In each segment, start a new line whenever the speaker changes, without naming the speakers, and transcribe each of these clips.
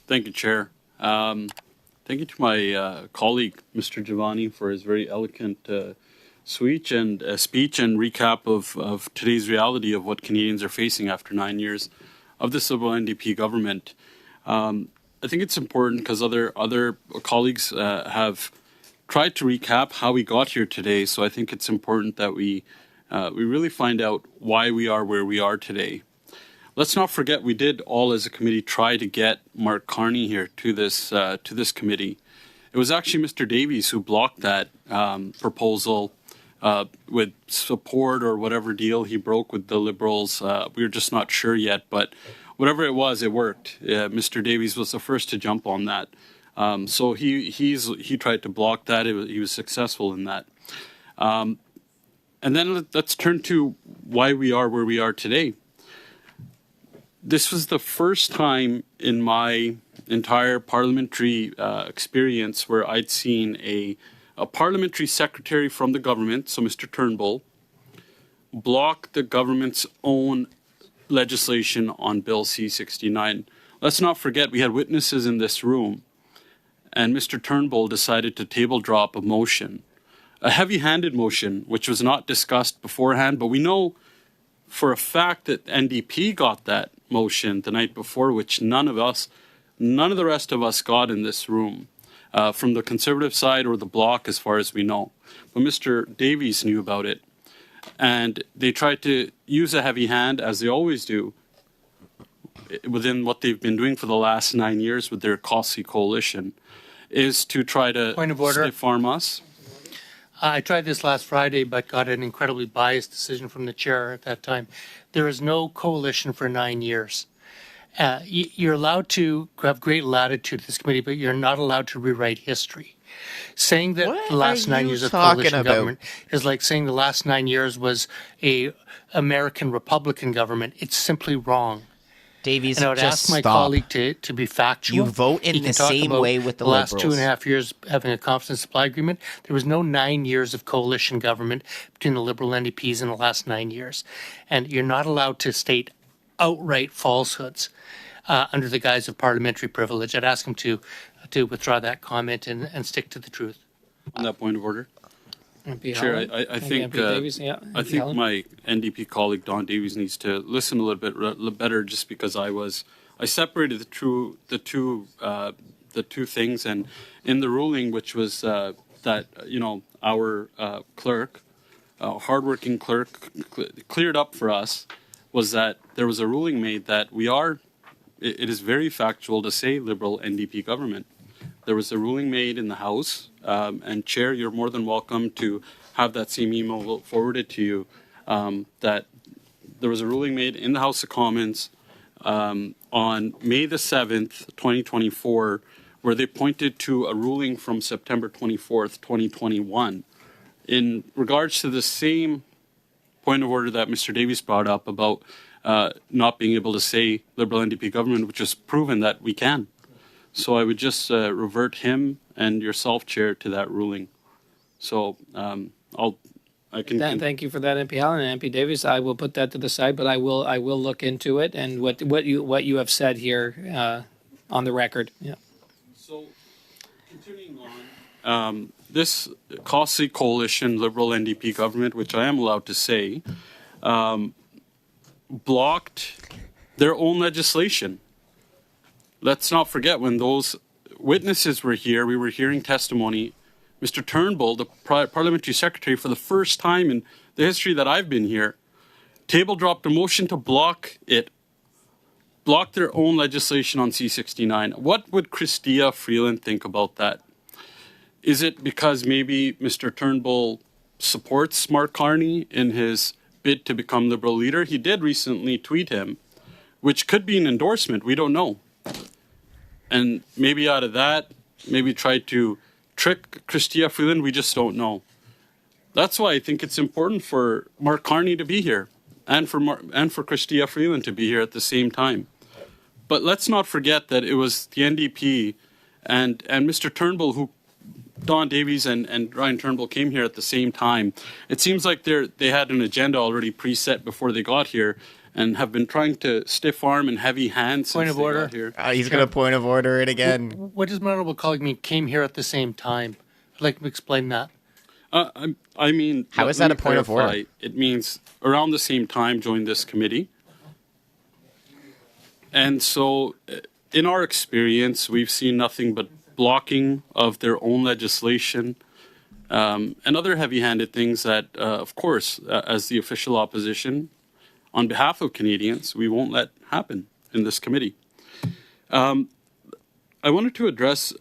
Thank you, Chair. Thank you to my colleague, Mr. Giovanni, for his very eloquent speech and recap of today's reality of what Canadians are facing after 9 years of this Liberal NDP government. I think it's important because other colleagues have tried to recap how we got here today. So I think it's important that we really find out why we are where we are today. Let's not forget we did all as a committee try to get Mark Carney here to this committee. It was actually Mr. Davies who blocked that proposal with support or whatever deal he broke with the Liberals. We're just not sure yet, but whatever it was, it worked. Mr. Davies was the first to jump on that. So he tried to block that. He was successful in that. And then let's turn to why we are where we are today. This was the first time in my entire parliamentary experience where I'd seen a parliamentary secretary from the government, so Mr. Turnbull, block the government's own legislation on Bill C-69. Let's not forget we had witnesses in this room, and Mr. Turnbull decided to table drop a motion, a heavy-handed motion, which was not discussed beforehand, but we know for a fact that NDP got that motion the night before, which none of the rest of us got in this room, from the Conservative side or the Bloc as far as we know. But Mr. Davies knew about it, and they tried to use a heavy hand, as they always do, within what they've been doing for the last 9 years with their costly coalition, is to try to stiff-arm us.
I tried this last Friday, but got an incredibly biased decision from the chair at that time. There is no coalition for 9 years. You're allowed to have great latitude to this committee, but you're not allowed to rewrite history. Saying that the last 9 years of coalition government is like saying the last 9 years was a American Republican government. It's simply wrong.
Davies,
and I would ask my colleague to be factual.
You vote in the same way with the Liberals.
Last 2.5 years having a confidence supply agreement. There was no 9 years of coalition government between the Liberal NDPs in the last 9 years. And you're not allowed to state outright falsehoods under the guise of parliamentary privilege. I'd ask him to withdraw that comment and stick to the truth.
On that point of order.
MP
Chair,
Hallan.
I think
Davies,
I think
Hallan.
my NDP colleague Don Davies needs to listen a little bit better, just because I separated the two things, and in the ruling, which was that our clerk, hardworking clerk, cleared up for us, was that there was a ruling made that it is very factual to say Liberal NDP government. There was a ruling made in the House, and Chair, you're more than welcome to have that same email forwarded to you, that there was a ruling made in the House of Commons on May the 7th, 2024, where they pointed to a ruling from September 24th, 2021, in regards to the same point of order that Mr. Davies brought up about not being able to say Liberal NDP government, which is proven that we can. So I would just revert him and yourself, Chair, to that ruling. So I can.
Thank you for that, MP Hallan and MP Davies. I will put that to the side, but I will look into it and what you have said here on the record. Yeah.
So continuing on, this costly coalition Liberal NDP government, which I am allowed to say, blocked their own legislation. Let's not forget, when those witnesses were here, we were hearing testimony. Mr. Turnbull, the parliamentary secretary, for the first time in the history that I've been here, table dropped a motion to block their own legislation on C-69. What would Chrystia Freeland think about that? Is it because maybe Mr. Turnbull supports Mark Carney in his bid to become Liberal leader? He did recently tweet him, which could be an endorsement. We don't know. And maybe out of that, maybe try to trick Chrystia Freeland. We just don't know. That's why I think it's important for Mark Carney to be here and for Chrystia Freeland to be here at the same time. But let's not forget that it was the NDP and Mr. Turnbull who Don Davies and Ryan Turnbull came here at the same time. It seems like they had an agenda already preset before they got here, and have been trying to stiff arm and heavy hand since
Point of
they
order.
got here.
He's going to point of order it again.
What does my honorable colleague mean came here at the same time? I'd like to explain that.
I mean,
How
let
is that
me
a point of
clarify.
order?
It means around the same time joined this committee. And so, in our experience, we've seen nothing but blocking of their own legislation and other heavy-handed things that, of course, as the official opposition, on behalf of Canadians, we won't let happen in this committee. I wanted to address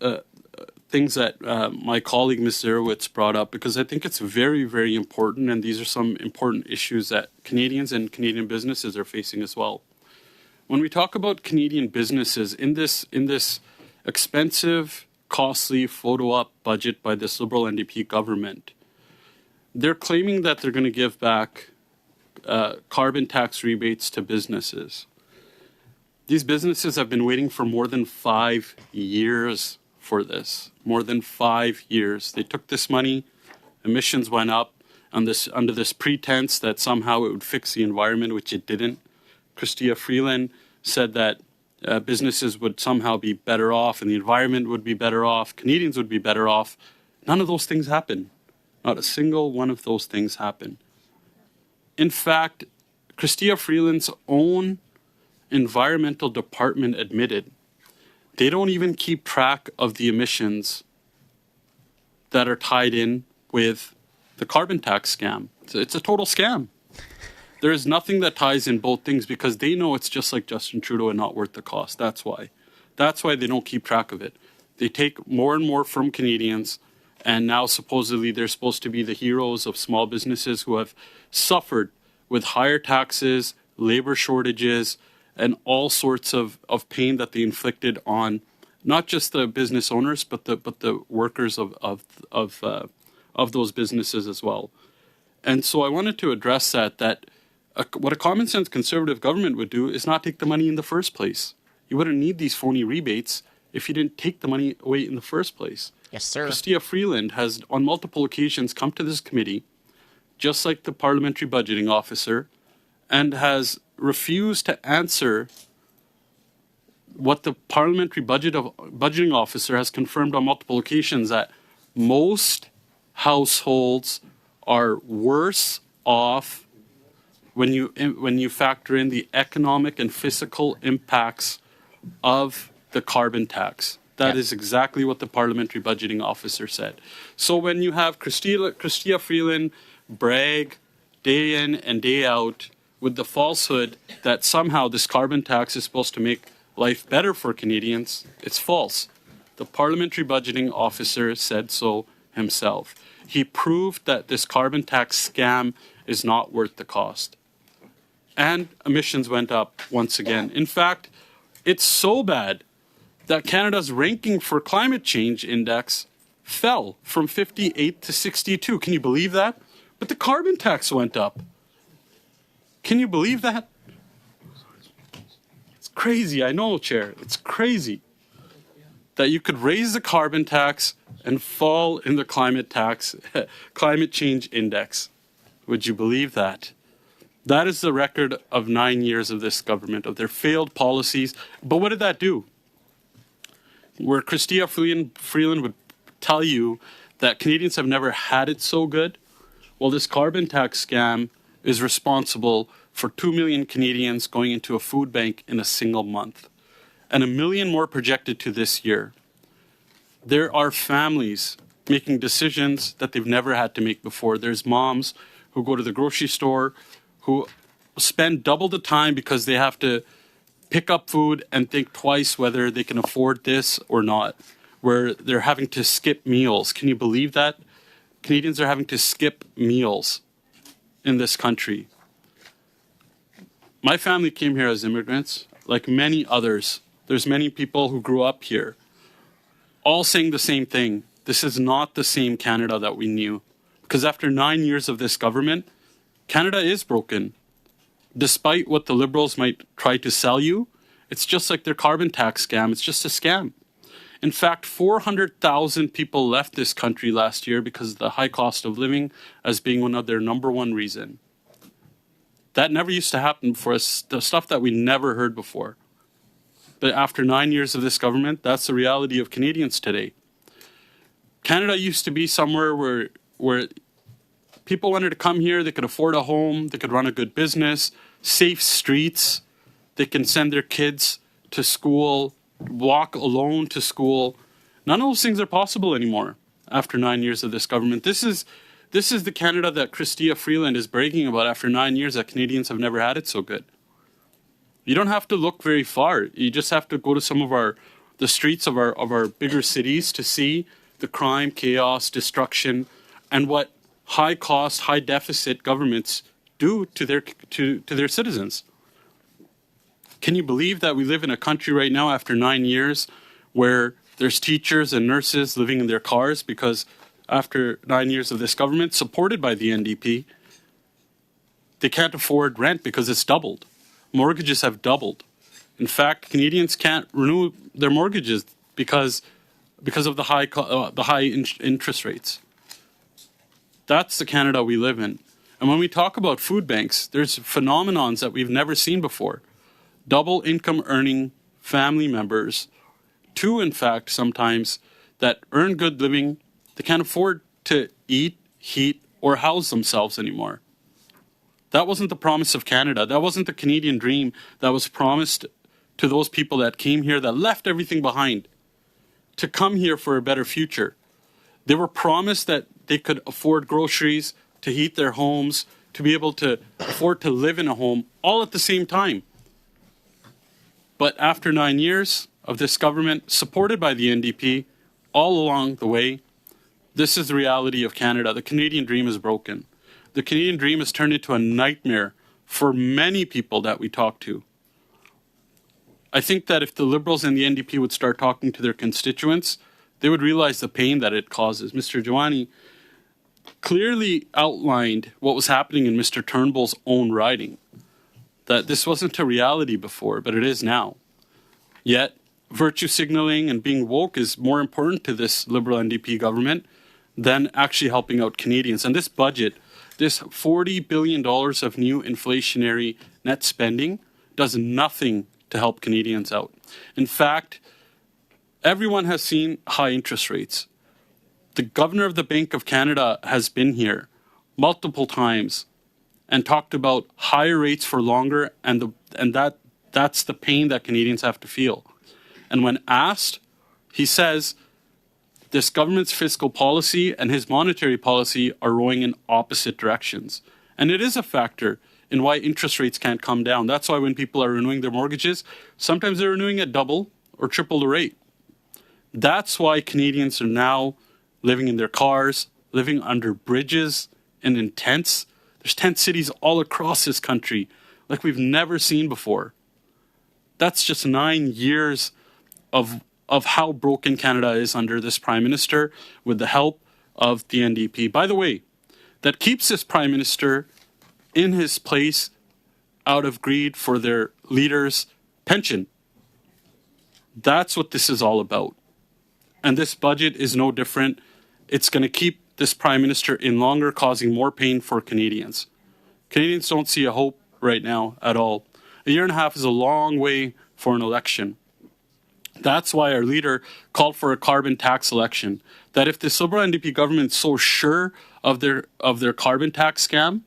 things that my colleague, Ms. Zerowitz, brought up, because I think it's very, very important, and these are some important issues that Canadians and Canadian businesses are facing as well. When we talk about Canadian businesses in this expensive, costly photo-op budget by this Liberal NDP government, they're claiming that they're going to give back carbon tax rebates to businesses. These businesses have been waiting for more than 5 years for this. More than 5 years. They took this money, emissions went up under this pretense that somehow it would fix the environment, which it didn't. Chrystia Freeland said that businesses would somehow be better off and the environment would be better off, Canadians would be better off. None of those things happen. Not a single one of those things happen. In fact, Chrystia Freeland's own environmental department admitted they don't even keep track of the emissions that are tied in with the carbon tax scam. It's a total scam. There is nothing that ties in both things because they know it's just like Justin Trudeau and not worth the cost. That's why. That's why they don't keep track of it. They take more and more from Canadians, and now supposedly they're supposed to be the heroes of small businesses who have suffered with higher taxes, labor shortages, and all sorts of pain that they inflicted on not just the business owners, but the workers of those businesses as well. And so I wanted to address that what a common sense conservative government would do is not take the money in the first place. You wouldn't need these phony rebates if you didn't take the money away in the first place.
Yes, sir.
Chrystia Freeland has on multiple occasions come to this committee, just like the parliamentary budgeting officer, and has refused to answer what the parliamentary budgeting officer has confirmed on multiple occasions, that most households are worse off when you factor in the economic and physical impacts of the carbon tax. That is exactly what the parliamentary budgeting officer said. So when you have Chrystia Freeland brag day in and day out with the falsehood that somehow this carbon tax is supposed to make life better for Canadians, it's false. The parliamentary budgeting officer said so himself. He proved that this carbon tax scam is not worth the cost. And emissions went up once again. In fact, it's so bad that Canada's ranking for climate change index fell from 58 to 62. Can you believe that? But the carbon tax went up. Can you believe that? It's crazy, I know, Chair. It's crazy that you could raise the carbon tax and fall in the climate change index. Would you believe that? That is the record of 9 years of this government, of their failed policies. But what did that do? Where Chrystia Freeland would tell you that Canadians have never had it so good, well, this carbon tax scam is responsible for 2 million Canadians going into a food bank in a single month, and 1 million more projected to this year. There are families making decisions that they've never had to make before. There's moms who go to the grocery store who spend double the time because they have to pick up food and think twice whether they can afford this or not, where they're having to skip meals. Can you believe that? Canadians are having to skip meals in this country. My family came here as immigrants, like many others. There's many people who grew up here, all saying the same thing. This is not the same Canada that we knew. Because after 9 years of this government, Canada is broken. Despite what the Liberals might try to sell you, it's just like their carbon tax scam. It's just a scam. In fact, 400,000 people left this country last year because of the high cost of living as being one of their number one reason. That never used to happen before. It's the stuff that we never heard before. But after 9 years of this government, that's the reality of Canadians today. Canada used to be somewhere where people wanted to come here, they could afford a home, they could run a good business, safe streets, they can send their kids to school, walk alone to school. None of those things are possible anymore after 9 years of this government. This is the Canada that Chrystia Freeland is bragging about after 9 years, that Canadians have never had it so good. You don't have to look very far. You just have to go to some of the streets of our bigger cities to see the crime, chaos, destruction, and what high cost, high deficit governments do to their citizens. Can you believe that we live in a country right now after 9 years where there's teachers and nurses living in their cars because after 9 years of this government, supported by the NDP, they can't afford rent because it's doubled. Mortgages have doubled. In fact, Canadians can't renew their mortgages because of the high interest rates. That's the Canada we live in. And when we talk about food banks, there's phenomenons that we've never seen before. Double income earning family members, two in fact sometimes, that earn good living, they can't afford to eat, heat, or house themselves anymore. That wasn't the promise of Canada. That wasn't the Canadian dream that was promised to those people that came here, that left everything behind to come here for a better future. They were promised that they could afford groceries, to heat their homes, to be able to afford to live in a home, all at the same time. But after 9 years of this government, supported by the NDP, all along the way, this is the reality of Canada. The Canadian dream is broken. The Canadian dream has turned into a nightmare for many people that we talk to. I think that if the Liberals and the NDP would start talking to their constituents, they would realize the pain that it causes. Mr. Giovanni clearly outlined what was happening in Mr. Turnbull's own riding, that this wasn't a reality before, but it is now. Yet, virtue signaling and being woke is more important to this Liberal NDP government than actually helping out Canadians. And this budget, this $40 billion of new inflationary net spending, does nothing to help Canadians out. In fact, everyone has seen high interest rates. The governor of the Bank of Canada has been here multiple times and talked about higher rates for longer, and that's the pain that Canadians have to feel. And when asked, he says this government's fiscal policy and his monetary policy are rowing in opposite directions. And it is a factor in why interest rates can't come down. That's why when people are renewing their mortgages, sometimes they're renewing at double or triple the rate. That's why Canadians are now living in their cars, living under bridges and in tents. There's tent cities all across this country like we've never seen before. That's just 9 years of how broken Canada is under this Prime Minister with the help of the NDP. By the way, that keeps this Prime Minister in his place out of greed for their leader's pension. That's what this is all about. And this budget is no different. It's going to keep this Prime Minister in longer, causing more pain for Canadians. Canadians don't see a hope right now at all. A year and a half is a long way for an election. That's why our leader called for a carbon tax election. That if this Liberal NDP government is so sure of their carbon tax scam,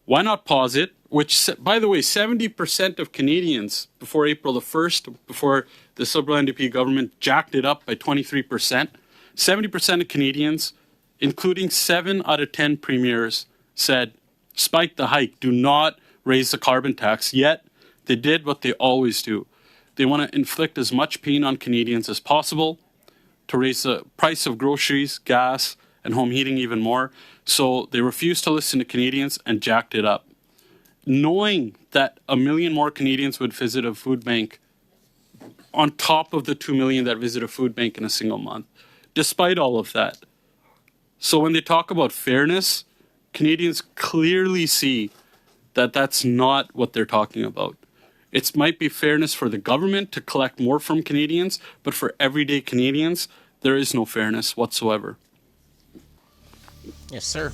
why not pause it? Which, by the way, 70% of Canadians before April the 1st, before the Liberal NDP government jacked it up by 23%, 70% of Canadians, including 7 out of 10 premiers, said, spike the hike, do not raise the carbon tax. Yet, they did what they always do. They want to inflict as much pain on Canadians as possible, to raise the price of groceries, gas, and home heating even more. So they refused to listen to Canadians and jacked it up. Knowing that 1 million more Canadians would visit a food bank on top of the 2 million that visit a food bank in a single month, despite all of that. So when they talk about fairness, Canadians clearly see that that's not what they're talking about. It might be fairness for the government to collect more from Canadians, but for everyday Canadians, there is no fairness whatsoever.
Yes, sir.